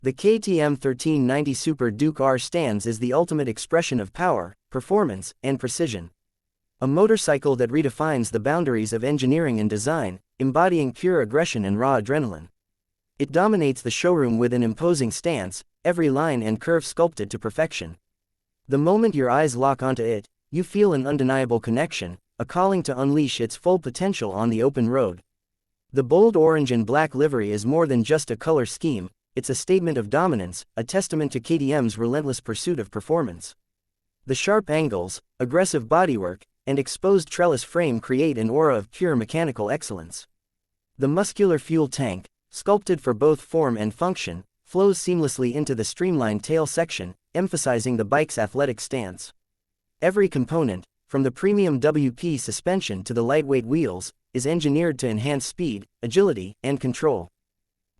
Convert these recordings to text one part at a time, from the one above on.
The KTM 1390 Super Duke R stands as the ultimate expression of power, performance, and precision. A motorcycle that redefines the boundaries of engineering and design, embodying pure aggression and raw adrenaline. It dominates the showroom with an imposing stance, every line and curve sculpted to perfection. The moment your eyes lock onto it, you feel an undeniable connection, a calling to unleash its full potential on the open road. The bold orange and black livery is more than just a color scheme, it's a statement of dominance, a testament to KTM's relentless pursuit of performance. The sharp angles, aggressive bodywork, and exposed trellis frame create an aura of pure mechanical excellence. The muscular fuel tank, sculpted for both form and function, flows seamlessly into the streamlined tail section, emphasizing the bike's athletic stance. Every component, from the premium WP suspension to the lightweight wheels, is engineered to enhance speed, agility, and control.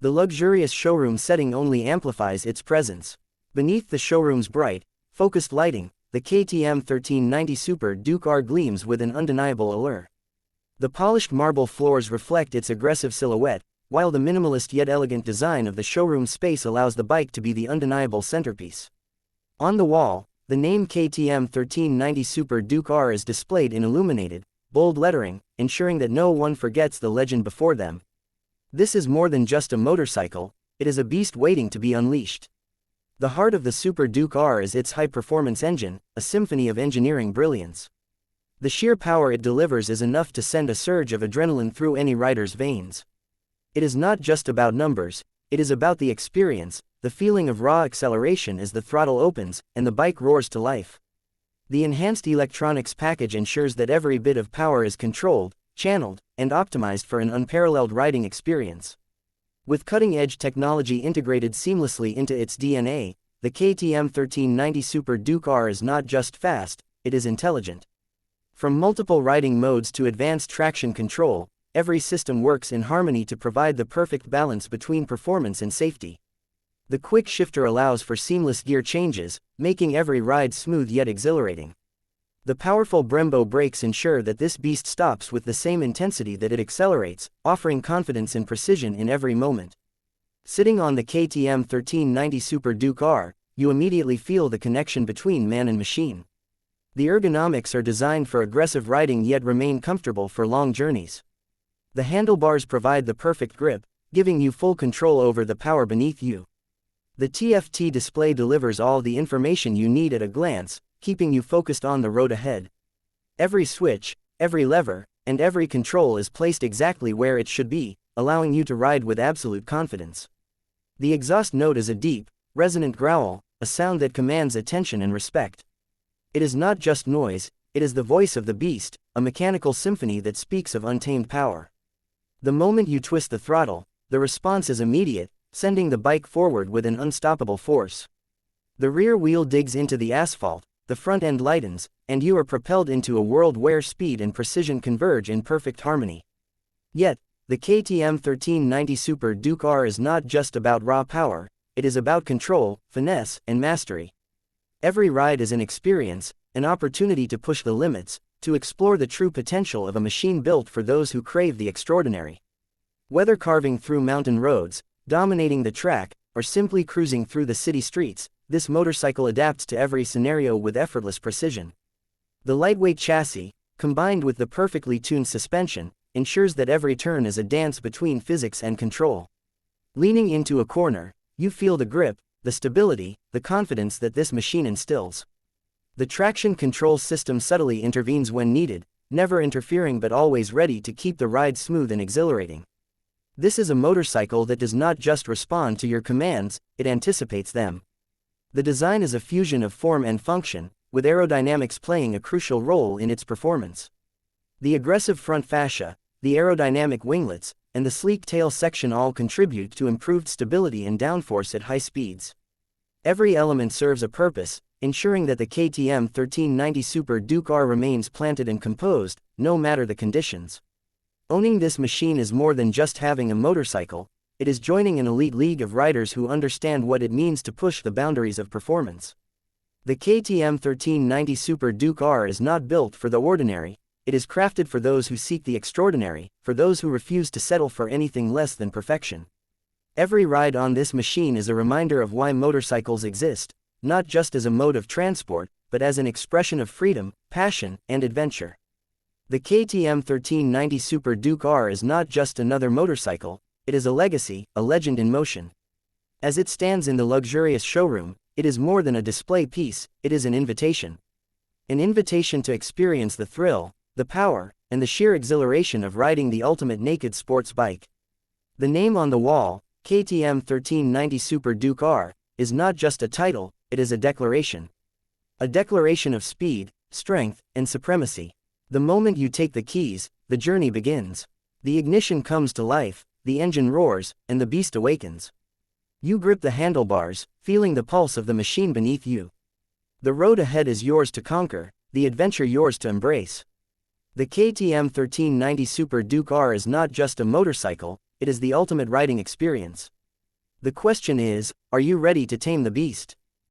The luxurious showroom setting only amplifies its presence. Beneath the showroom's bright, focused lighting, the KTM 1390 Super Duke R gleams with an undeniable allure. The polished marble floors reflect its aggressive silhouette, while the minimalist yet elegant design of the showroom space allows the bike to be the undeniable centerpiece. On the wall, the name KTM 1390 Super Duke R is displayed in illuminated, bold lettering, ensuring that no one forgets the legend before them. This is more than just a motorcycle, it is a beast waiting to be unleashed. The heart of the Super Duke R is its high-performance engine, a symphony of engineering brilliance. The sheer power it delivers is enough to send a surge of adrenaline through any rider's veins. It is not just about numbers, it is about the experience, the feeling of raw acceleration as the throttle opens and the bike roars to life. The enhanced electronics package ensures that every bit of power is controlled, channeled, and optimized for an unparalleled riding experience. With cutting-edge technology integrated seamlessly into its DNA, the KTM 1390 Super Duke R is not just fast, it is intelligent. From multiple riding modes to advanced traction control, every system works in harmony to provide the perfect balance between performance and safety. The quick shifter allows for seamless gear changes, making every ride smooth yet exhilarating. The powerful Brembo brakes ensure that this beast stops with the same intensity that it accelerates, offering confidence and precision in every moment. Sitting on the KTM 1390 Super Duke R, you immediately feel the connection between man and machine. The ergonomics are designed for aggressive riding yet remain comfortable for long journeys. The handlebars provide the perfect grip, giving you full control over the power beneath you. The TFT display delivers all the information you need at a glance, keeping you focused on the road ahead. Every switch, every lever, and every control is placed exactly where it should be, allowing you to ride with absolute confidence. The exhaust note is a deep, resonant growl, a sound that commands attention and respect. It is not just noise, it is the voice of the beast, a mechanical symphony that speaks of untamed power. The moment you twist the throttle, the response is immediate, sending the bike forward with an unstoppable force. The rear wheel digs into the asphalt, the front end lightens, and you are propelled into a world where speed and precision converge in perfect harmony. Yet, the KTM 1390 Super Duke R is not just about raw power, it is about control, finesse, and mastery. Every ride is an experience, an opportunity to push the limits, to explore the true potential of a machine built for those who crave the extraordinary. Whether carving through mountain roads, dominating the track, or simply cruising through the city streets, this motorcycle adapts to every scenario with effortless precision. The lightweight chassis, combined with the perfectly tuned suspension, ensures that every turn is a dance between physics and control. Leaning into a corner, you feel the grip, the stability, the confidence that this machine instills. The traction control system subtly intervenes when needed, never interfering but always ready to keep the ride smooth and exhilarating. This is a motorcycle that does not just respond to your commands, it anticipates them. The design is a fusion of form and function, with aerodynamics playing a crucial role in its performance. The aggressive front fascia, the aerodynamic winglets, and the sleek tail section all contribute to improved stability and downforce at high speeds. Every element serves a purpose, ensuring that the KTM 1390 Super Duke R remains planted and composed, no matter the conditions. Owning this machine is more than just having a motorcycle, it is joining an elite league of riders who understand what it means to push the boundaries of performance. The KTM 1390 Super Duke R is not built for the ordinary, it is crafted for those who seek the extraordinary, for those who refuse to settle for anything less than perfection. Every ride on this machine is a reminder of why motorcycles exist, not just as a mode of transport, but as an expression of freedom, passion, and adventure. The KTM 1390 Super Duke R is not just another motorcycle, it is a legacy, a legend in motion. As it stands in the luxurious showroom, it is more than a display piece, it is an invitation. An invitation to experience the thrill, the power, and the sheer exhilaration of riding the ultimate naked sports bike. The name on the wall, KTM 1390 Super Duke R, is not just a title, it is a declaration. A declaration of speed, strength, and supremacy. The moment you take the keys, the journey begins. The ignition comes to life, the engine roars, and the beast awakens. You grip the handlebars, feeling the pulse of the machine beneath you. The road ahead is yours to conquer, the adventure yours to embrace. The KTM 1390 Super Duke R is not just a motorcycle, it is the ultimate riding experience. The question is, are you ready to tame the beast?